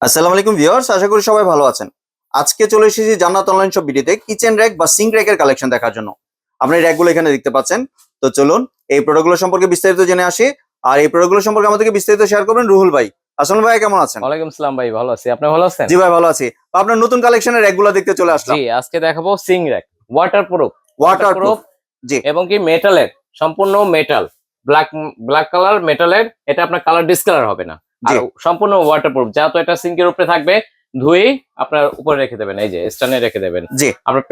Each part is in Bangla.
আসসালামু আলাইকুম ভিউয়ার্স, আশা করি সবাই ভালো আছেন। আজকে চলে এসেছি জান্নাত অনলাইন শপ ভিডিওতে কিচেন র‍্যাক বা সিঙ্ক র‍্যাকের কালেকশন দেখার জন্য। আপনি এই র‍্যাকগুলো এখানে দেখতে পাচ্ছেন। তো চলুন এই প্রোডাক্টগুলো সম্পর্কে বিস্তারিত জেনে আসি। আর এই প্রোডাক্টগুলো সম্পর্কে আমাদেরকে বিস্তারিত শেয়ার করবেন রুহুল ভাই। আসসালামু ভাই, কেমন আছেন? ওয়ালাইকুম আসসালাম ভাই, ভালো আছি। আপনি ভালো আছেন? জি ভাই, ভালো আছি। তো আপনার নতুন কালেকশনের র‍্যাকগুলো দেখতে চলে আসলাম। জি, আজকে দেখাবো সিং র‍্যাক, ওয়াটারপ্রুফ ওয়াটারপ্রুফ। জি এবং কি মেটালের, সম্পূর্ণ মেটাল, ব্ল্যাক ব্ল্যাক কালার মেটালের। এটা আপনার কালার ডিসকালার হবে না, আর জি সম্পূর্ণ ওয়াটারপ্রুফ। যা তো এটা সিঙ্কের উপরে থাকবে, ধুয়েই আপনার উপরে রেখে দেবেন, এই যে স্ট্যান্ডে রেখে দেবেন। জি আপনার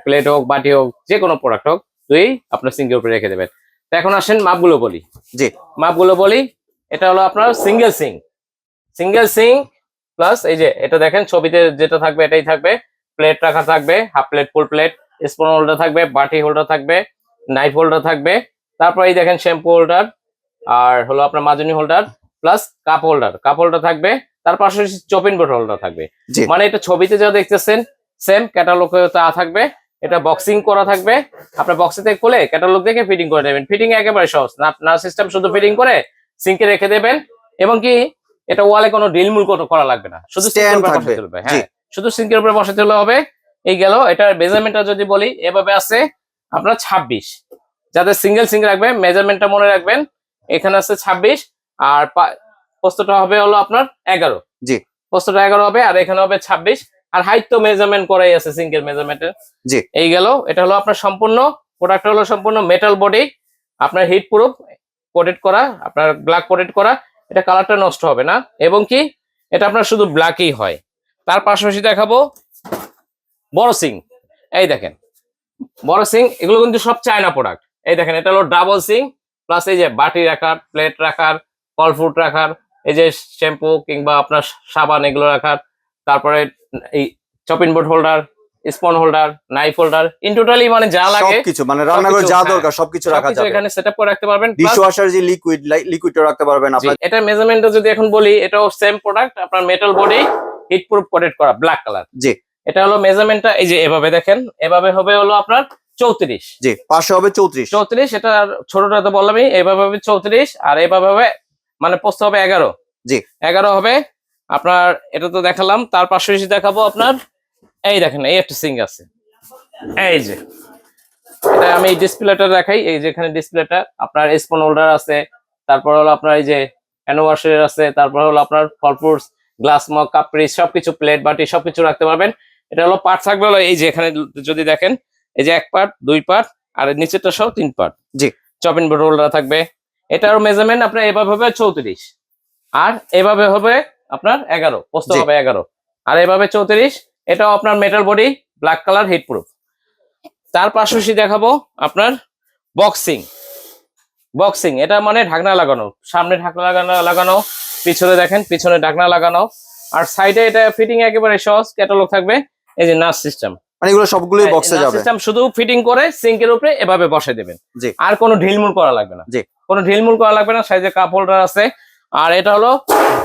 প্লেট হোক, বাটি হোক, যে কোনো প্রোডাক্ট হোক, ধুয়েই আপনার সিঙ্কের উপরে রেখে দেবেন। তো এখন আসেন মাপগুলো বলি। জি মাপগুলো বলি, এটা হলো আপনার সিঙ্গেল সিং প্লাস এই যে এটা দেখেন ছবিতে যেটা থাকবে এটাই থাকবে। প্লেট রাখা থাকবে, half plate, full plate, spoon holder থাকবে, বাটি হোল্ডার থাকবে, নাইফ হোল্ডার থাকবে। তারপর এই দেখেন শ্যাম্পু হোল্ডার, আর হলো আপনার মাজনি হোল্ডার, প্লাস কাপ হোল্ডার থাকবে। তার পাশাপাশি চপিং বোর্ড হোল্ডার থাকবে। জি মানে এটা ছবিতে যা দেখতেছেন সেম ক্যাটালগ তা থাকবে। এটা বক্সিং করা থাকবে। আপনার বক্সে থেকে খুলে ক্যাটালগ দেখে ফিটিং করে নেবেন। ফিটিং একেবারে সহজ, না সিস্টেম, শুধু ফিটিং করে সিঙ্কে রেখে দেবেন। এবং কি এটা ওয়ালে কোনো ড্রিল করা লাগবে না, শুধু স্ট্যান্ড সিঙ্কের উপরে থাকবে। বসাতে হবে। জি হ্যাঁ, শুধু সিঙ্কের উপরে বসাতে হলে হবে। এই গেল। এটার মেজারমেন্টটা যদি বলি, এভাবে আছে আপনার 26। যাদের সিঙ্গেল সিঙ্ক রাখবেন মেজারমেন্টটা মনে রাখবেন, এখানে আছে 26। আর প্রস্থটা হবে হলো আপনার 11। জি প্রস্থটা 11 হবে, আর এখানে হবে 26। আর হাইট তো মেজারমেন্ট করাই আছে সিঙ্কের মেজারমেন্টের। জি এই গেল। এটা হলো আপনার সম্পূর্ণ প্রোডাক্ট, হলো সম্পূর্ণ মেটাল বডি, আপনার হিট প্রুফ কোটেড করা, আপনার ব্ল্যাক কোটেড করা। এটা কালারটা নষ্ট হবে না, এবং কি এটা আপনার শুধু ব্ল্যাকই হয়। তার পাশাপাশি দেখাবো বড় সিং। এই দেখেন বড় সিং, এগুলো কিন্তু সব চায়না প্রোডাক্ট। এই দেখেন এটা হলো ডাবল সিং, প্লাস এই যে বাটি রাখার, প্লেট রাখার, ফল ফ্রুট রাখার, এই যে শ্যাম্পু কিংবা আপনার সাবান এগুলো রাখার। তারপরে এই chopping board holder, spoon holder, knife holder, in totally মানে যা লাগে সবকিছু, মানে রান্নাঘরে যা দরকার সবকিছু রাখা যাবে। এখানে সেটআপ করে রাখতে পারবেন। ডিশওয়াশার যে লিকুইডও রাখতে পারবেন আপনার। এটা মেজারমেন্টটা যদি এখন বলি, এটাও সেম প্রোডাক্ট, আপনার metal body, heat proof coated করা, ব্ল্যাক কালার। জি এটা হলো মেজারমেন্টটা, এই যে এভাবে দেখেন, এভাবে হবে হলো আপনার 34। জি পাশে হবে 34। এটা ছোটটা তো বললামই। এভাবে হবে 34, আর এভাবে হবে মানে প্রস্থ হবে 11। জি 11 হবে আপনার। এটা তো দেখালাম। তার পাশাপাশি দেখাবো আপনার, এই দেখেন এই একটা সিঙ্ক আছে। এই যে এটা আমি ডিসপ্লেটা দেখাই। এই যে এখানে ডিসপ্লেটা আপনার স্পুন হোল্ডার আছে, তারপর হলো আপনার এই যে হ্যান্ড ওয়াশের আছে, তারপর হলো আপনার ফল fruits, glass mug, cup piece, সবকিছু, প্লেট বাটি সবকিছু রাখতে পারবেন। এটা হলো পার্ট থাকবে হলো এই যে এখানে যদি দেখেন, এই যে 1 পার্ট, 2 পার্ট, আর নিচেরটা সহ 3 পার্ট। জি চপিং বোর্ড হোল্ডার থাকবে। এটারও মেজারমেন্ট আপনার এভাবে হবে 34, আর এভাবে হবে আপনার 11, প্রস্থ জি হবে 11, আর এভাবে 34। এটাও আপনার metal body, black colour, heat proof. তার পাশাপাশি দেখাবো আপনার বক্সিং। এটা মানে ঢাকনা লাগানো, সামনে ঢাকনা লাগানো, পিছনে দেখেন পিছনে ঢাকনা লাগানো, আর সাইডে এটা ফিটিং একেবারে সহজ, ক্যাটালগ থাকবে। এই যে নাচ সিস্টেম, মানে এগুলো সবগুলোই বক্সে যাবে। সিস্টেম শুধু ফিটিং করে সিঙ্কের উপরে এভাবে বসে দেবেন। জি আর কোনো ঢিলমুল করা লাগবে না। জি কোনো ঢিলমুল করা লাগবে না। সাইজে কাপ হোল্ডার আছে। আর এটা হলো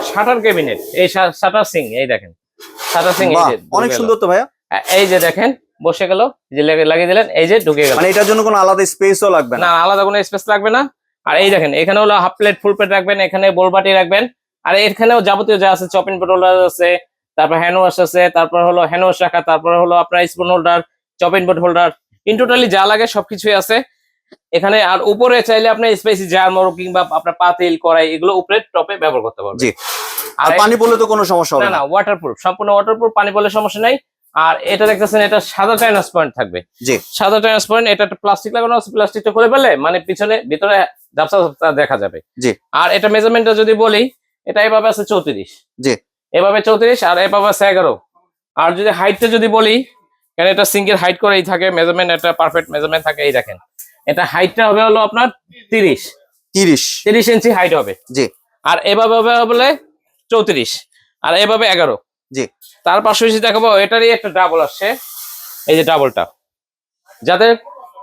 শাটার ক্যাবিনেট, এই শাটার সিং। এই দেখেন শাটার সিং, এই যে অনেক সুন্দর তো ভাইয়া। এই যে দেখেন বসে গেল, যে লাগিয়ে দিলেন, এই যে ঢুকে গেল। মানে এটার জন্য কোনো আলাদা স্পেসও লাগবে না। না, আলাদা কোনো স্পেস লাগবে না। আর এই দেখেন এখানে হলো হাফ প্লেট, ফুল প্লেট রাখবেন, এখানে বোল বাটি রাখবেন। আর এখানেও যাবতীয় যা আছে, চপিং বোর্ড হোল্ডার আছে, তারপর হ্যান্ড ওয়াশ আছে, তারপর হলো হ্যান্ড ওয়াশ রাখা, তারপর হলো আপনার spoon holder, chopping board holder, in totally যা লাগে সবকিছুই আছে এখানে। আর উপরে চাইলে আপনি স্পেসি জার মরো কিংবা আপনার পাতিল, কড়াই, এগুলো উপরে টপে ব্যবহার করতে পারবেন। জি আর পানি পড়লে তো কোনো সমস্যা হবে না, না। ওয়াটারপ্রুফ, সম্পূর্ণ ওয়াটারপ্রুফ, পানি পড়লে সমস্যা নাই। আর এটা দেখতেছেন, এটা সাদা ট্রান্সপারেন্ট থাকবে। জি সাদা ট্রান্সপারেন্ট, এটা প্লাস্টিক লাগানো আছে, প্লাস্টিকটা খুলে ফেলে মানে পিছনে ভিতরে ঝাপসা ঝাপসা দেখা যাবে। জি আর এটা মেজারমেন্টটা যদি বলি, এটা এভাবে আছে 34, জি এভাবে 34, আর এভাবে আছে 11। আর যদি হাইটটা যদি বলি, কারণ এটা সিঙ্গেল হাইট করেই থাকে মেজারমেন্ট, এটা পারফেক্ট মেজারমেন্ট থাকে। এই দেখেন এটা হাইটটা হবে হলো আপনার 30 ইঞ্চি হাইট হবে। জি আর এভাবে হবে হলে 34, আর এভাবে 11। জি তার পাশাপাশি দেখাবো এটারই একটা ডাবল আসছে। এই যে ডাবলটা, যাদের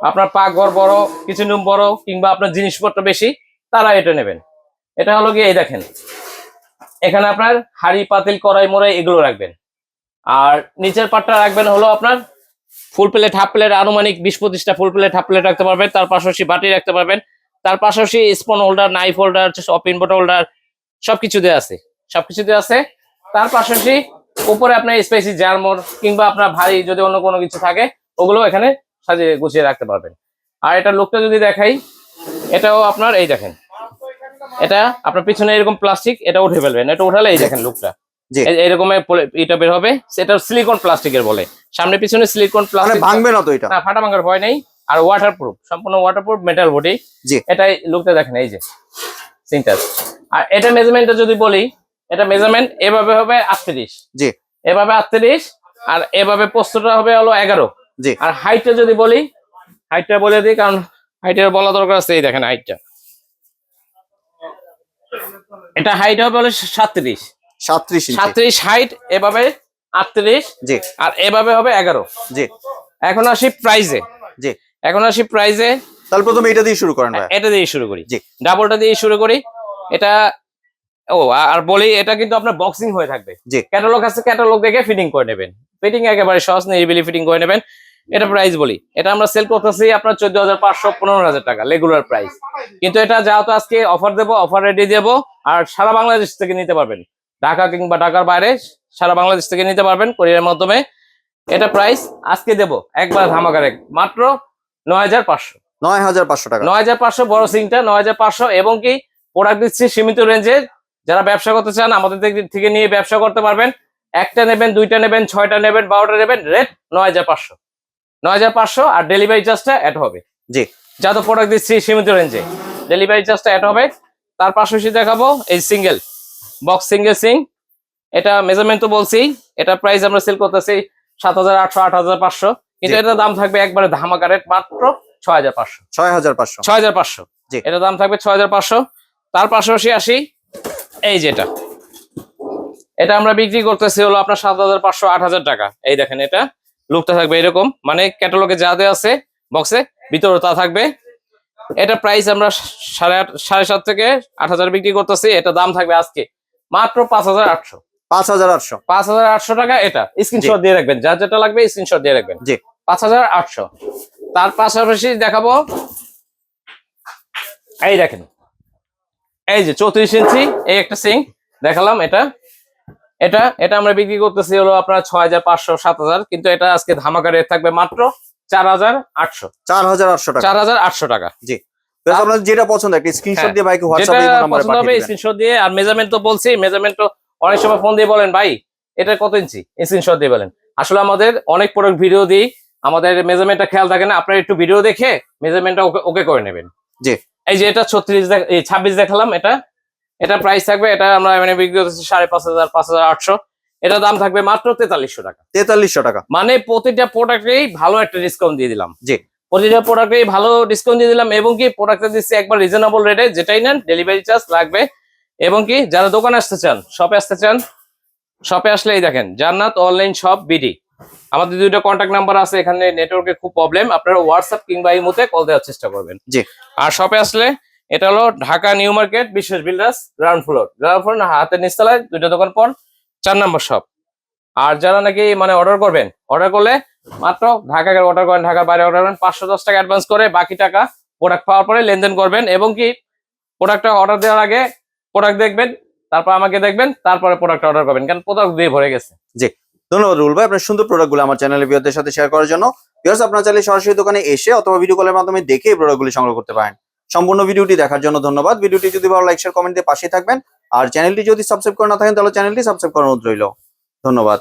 আপনার পাকঘর বড়, কিচেন রুম বড়, কিংবা আপনার জিনিসপত্র বেশি, তারা এটা নেবেন। এটা হলো গিয়ে এই দেখেন, এখানে আপনার হাড়ি, পাতিল, কড়াই মোড়াই এগুলো রাখবেন। আর নিচের পাটটা রাখবেন হলো আপনার ফুল প্লেট, হাফ প্লেট, আনুমানিক 20-25টা ফুল প্লেট, হাফ প্লেট রাখতে পারবেন। তার পাশাপাশি বাটি রাখতে পারবেন। তার পাশাপাশি স্পুন হোল্ডার, নাইফ হোল্ডার, অপিন বোর্ড হোল্ডার, সবকিছু দেওয়া আছে। তার পাশাপাশি উপরে আপনার স্পাইসি জারমোর কিংবা আপনার ভারী যদি অন্য কোনো কিছু থাকে ওগুলো এখানে সাজিয়ে গুছিয়ে রাখতে পারবেন। আর এটা লুকটা যদি দেখাই, এটাও আপনার এই দেখেন, এটা আপনার পিছনে এরকম প্লাস্টিক, এটা উঠে ফেলবেন, এটা উঠালে এই দেখেন লুকটা জি এরকম এটা বের হবে। সেটা সিলিকন প্লাস্টিকের বলে, সামনে পিছনে সিলিকন মানে প্লাস্টিক, ভাঙবে না তো এটা? না, ফাটা ভাঙার ভয় নেই। আর ওয়াটারপ্রুফ, সম্পূর্ণ ওয়াটারপ্রুফ মেটাল বডি। জি এটাই লুকটা দেখেন, এই যে সিনটার। আর এটা মেজারমেন্টটা যদি বলি, এটা মেজারমেন্ট এভাবে হবে 38, জি এভাবে 38, আর এভাবে পোস্তটা হবে হলো 11। জি আর হাইটটা যদি বলি, হাইটটা বলে দিই, কারণ হাইটের বলা দরকার আছে। এই দেখেন হাইটটা, এটা হাইট হবে হলো 37, 37 ইঞ্চি। 37 হাইট, এভাবে 38, জি আর এভাবে হবে 11। জি এখন আসি প্রাইজে, জি তাহলে প্রথমে এটা দিয়ে শুরু করেন ভাই। এটা দিয়ে শুরু করি, জি ডাবলটা দিয়ে শুরু করি। এটা আর বলি, এটা কিন্তু আপনার বক্সিং হয়ে থাকবে। জি ক্যাটালগ আছে, ক্যাটালগ দেখে ফিটিং করে নেবেন। ফিটিং একেবারে সহজ, নিরিবিলি ফিটিং করে নেবেন। এটা প্রাইস বলি, এটা আমরা সেল করতেছি আপনার 14,500 15,000 টাকা রেগুলার প্রাইস। কিন্তু এটা যেহেতু আজকে অফার দেবো, অফার রেডি দেবো, আর সারা বাংলাদেশ থেকে নিতে পারবেন, ঢাকা কিংবা ঢাকার বাইরে সারা বাংলাদেশ থেকে নিতে পারবেন কুরিয়ারের মাধ্যমে। এটা প্রাইস আজকে দেবো একবার ধামাকা রেট, মাত্র 9,500। 9,500 টাকা। 9,500 বড় সিংটা 9,500, এবং কি প্রোডাক্ট দিচ্ছি সীমিত রেঞ্জে। যারা ব্যবসা করতে চান আমাদের থেকে নিয়ে ব্যবসা করতে পারবেন। একটা নেবেন, দুইটা নেবেন, 6টা নেবেন, 12টা নেবেন, রেট 9,500। 9,500, আর ডেলিভারি চার্জটা অ্যাড হবে। জি যা তো প্রোডাক্ট দিচ্ছি সীমিত রেঞ্জে, ডেলিভারি চার্জটা অ্যাড হবে। তার পাশাপাশি দেখাবো এই সিঙ্গেল বক্স সিঙ্গেল সিং। এটা মেজারমেন্ট তো বলছি, এটা প্রাইস আমরা সেল করতেছি 7,800 8,500, কিন্তু জি। এটার দাম থাকবে একবারে ধামাকা রেট, মাত্র 6,500। 6,500। 6,500, জি এটা দাম থাকবে 6,500। তার পাশাপাশি আসি এই যেটা, এটা আমরা বিক্রি করতেছি হলো আপনার 7,500 8,000 টাকা। এই দেখেন, এটা লুকটা থাকবে এরকম, মানে ক্যাটালগে যা দেওয়া আছে বক্সে ভিতরে তা থাকবে। এটা প্রাইস আমরা 7,500 থেকে 8,000 বিক্রি করতেছি। এটা দাম থাকবে আজকে মাত্র 5,800। 5,800। 5,800 টাকা। এটা স্ক্রিনশট দিয়ে রাখবেন, যার যেটা লাগবে স্ক্রিনশট দিয়ে রাখবেন। জি 5,800। তার পাশাপাশি দেখাবো এই দেখেন, এই যে 34 ইঞ্চি এই একটা সিং দেখালাম। এটা এটা এটা আমরা বিক্রি করতেছি হলো আপনার 6,500 7,000, কিন্তু এটা আজকে ধামাকা রেট থাকবে মাত্র 4,800। 4,800 টাকা। 4,800 টাকা। জি আপনার যেটা পছন্দ একটা স্ক্রিনশট দিয়ে ভাইকে হোয়াটসঅ্যাপে এই নম্বরে পাঠিয়ে দিবেন। স্ক্রিনশট দিয়ে। আর মেজারমেন্ট তো বলছি, মেজারমেন্ট তো অনেক সময় ফোন দিয়ে বলেন ভাই এটা কত ইঞ্চি, স্ক্রিনশট দিয়ে বলেন। আসলে আমাদের অনেক প্রোডাক্ট ভিডিও দিই, আমাদের মেজারমেন্টটা খেয়াল থাকে না। আপনারা একটু ভিডিও দেখে মেজারমেন্টটা ওকে করে নেবেন। জি এই যে এটা 26 দেখালাম। এটা প্রাইস থাকবে, এটা আমরা মানে বিক্রি করতেছি 5,500 5,800। এটা দাম থাকবে মাত্র 4,300 টাকা। 4,300 টাকা। মানে প্রতিটা প্রোডাক্টেই ভালো একটা ডিসকাউন্ট দিয়ে দিলাম। জি প্রতিটা প্রোডাক্টেই ভালো ডিসকাউন্ট দিয়ে দিলাম, এবং কি প্রোডাক্টটা দিচ্ছি একবার রিজনেবল রেটে, যেটাই নেন ডেলিভারি চার্জ লাগবে। এবং কি যারা দোকানে আসতে চান, শপে আসতে চান, শপে আসলে এই দেখেন জান্নাত অনলাইন শপ বিডি, আমাদের দুইটা কন্ট্যাক্ট নাম্বার আছে। এখানে নেটওয়ার্কের খুব প্রবলেম, আপনারা হোয়াটসঅ্যাপ কিংবা ইমোতে কল দেওয়ার চেষ্টা করবেন। জি আর শপে আসলে এটা হলো ঢাকা নিউ মার্কেট বিশ্বাস বিল্ডার্স, গ্রাউন্ড ফ্লোর না, হাতের নিচতলায়, দুইটা দোকান পর 4 নম্বর শপ। আর যারা নাকি মানে অর্ডার করবেন, অর্ডার করলে মাত্র ঢাকা অর্ডার করেন, ঢাকার বাইরে অর্ডার করেন, 510 টাকা অ্যাডভান্স করে বাকি টাকা প্রোডাক্ট পাওয়ার পরে লেনদেন করবেন। এবং কি প্রোডাক্টটা অর্ডার দেওয়ার আগে প্রোডাক্ট দেখবেন, তারপর আমাকে দেখবেন, তারপরে প্রোডাক্ট অর্ডার করবেন, কারণ প্রোডাক্ট দিয়ে ভরে গেছে। জি ধন্যবাদ রুল ভাই আপনার সুন্দর প্রোডাক্টগুলো আমার চ্যানেলের ভিউয়ারদের সাথে শেয়ার করার জন্য। ভিউয়ার্স আপনারা চাইলে সরাসরি দোকানে এসে অথবা ভিডিও কলের মাধ্যমে দেখে এই প্রোডাক্টগুলি সংগ্রহ করতে পারেন। সম্পূর্ণ ভিডিওটি দেখার জন্য ধন্যবাদ। ভিডিওটি যদি ভালো লাইক শেয়ার কমেন্ট দিয়ে পাশে থাকবেন, আর চ্যানেলটি যদি সাবস্ক্রাইব করে না থাকেন তাহলে চ্যানেলটি সাবস্ক্রাইব করার অনুরোধ রইল। ধন্যবাদ।